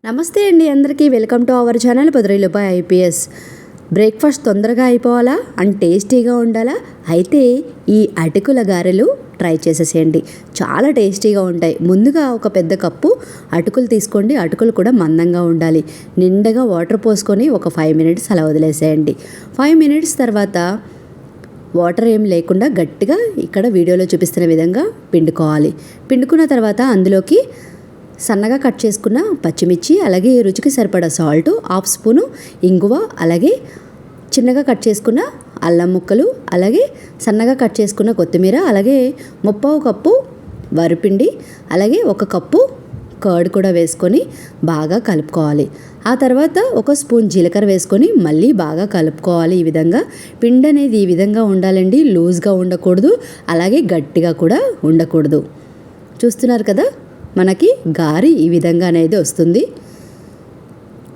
నమస్తే అండి అందరికీ వెల్కమ్ టు అవర్ ఛానల్ పొదరిలోపై ఐపీఎస్. బ్రేక్ఫాస్ట్ తొందరగా అయిపోవాలా అండ్ టేస్టీగా ఉండాలా అయితే ఈ అటుకుల గారెలు ట్రై చేసేసేయండి. చాలా టేస్టీగా ఉంటాయి. ముందుగా ఒక పెద్ద కప్పు అటుకులు తీసుకోండి. అటుకులు కూడా మందంగా ఉండాలి. నిండగా వాటర్ పోసుకొని ఒక 5 మినిట్స్ అలా వదిలేసేయండి. 5 మినిట్స్ తర్వాత వాటర్ ఏం లేకుండా గట్టిగా ఇక్కడ వీడియోలో చూపిస్తున్న విధంగా పిండుకోవాలి. పిండుకున్న తర్వాత అందులోకి సన్నగా కట్ చేసుకున్న పచ్చిమిర్చి, అలాగే రుచికి సరిపడా సాల్ట్, 1/2 స్పూను ఇంగువ, అలాగే చిన్నగా కట్ చేసుకున్న అల్లం ముక్కలు, అలాగే సన్నగా కట్ చేసుకున్న కొత్తిమీర, అలాగే 1/2 కప్పు వరిపిండి, అలాగే 1 కప్పు కర్డ్ కూడా వేసుకొని బాగా కలుపుకోవాలి. ఆ తర్వాత 1 స్పూన్ జీలకర్ర వేసుకొని మళ్ళీ బాగా కలుపుకోవాలి. ఈ విధంగా పిండి అనేది ఈ విధంగా ఉండాలండి. లూజ్గా ఉండకూడదు, అలాగే గట్టిగా కూడా ఉండకూడదు. చూస్తున్నారు కదా, మనకి గారి ఈ విధంగా అనేది వస్తుంది.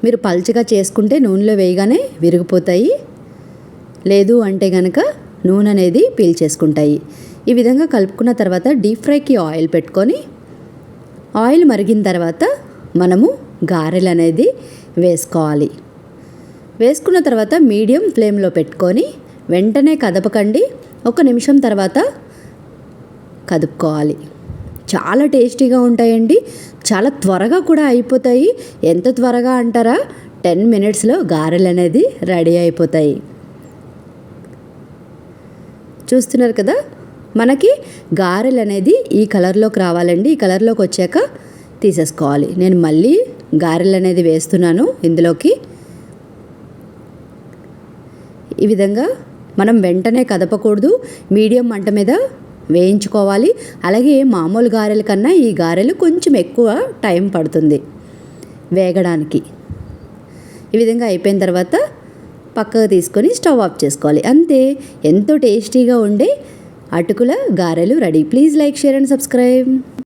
మీరు పల్చగా చేసుకుంటే నూనెలో వేయగానే విరిగిపోతాయి, లేదు అంటే కనుక నూనె అనేది పీల్చేసుకుంటాయి. ఈ విధంగా కలుపుకున్న తర్వాత డీప్ ఫ్రైకి ఆయిల్ పెట్టుకొని ఆయిల్ మరిగిన తర్వాత మనము గారెలు అనేది వేసుకోవాలి. వేసుకున్న తర్వాత మీడియం ఫ్లేమ్లో పెట్టుకొని వెంటనే కదపకండి. 1 నిమిషం తర్వాత కదుపుకోవాలి. చాలా టేస్టీగా ఉంటాయండి. చాలా త్వరగా కూడా అయిపోతాయి. ఎంత త్వరగా అంటారా, 10 మినిట్స్లో గారెలు అనేది రెడీ అయిపోతాయి. చూస్తున్నారు కదా, మనకి గారెలు అనేది ఈ కలర్లోకి రావాలండి. ఈ కలర్లోకి వచ్చాక తీసేసుకోవాలి. నేను మళ్ళీ గారెలు అనేది వేస్తున్నాను ఇందులోకి. ఈ విధంగా మనం వెంటనే కదపకూడదు, మీడియం మంట మీద వేయించుకోవాలి. అలాగే మామూలు గారెల కన్నా ఈ గారెలు కొంచెం ఎక్కువ టైం పడుతుంది వేగడానికి. ఈ విధంగా అయిపోయిన తర్వాత పక్కకు తీసుకొని స్టవ్ ఆఫ్ చేసుకోవాలి. అంతే, ఎంతో టేస్టీగా ఉండే అటుకుల గారెలు ready. Please like, share and subscribe.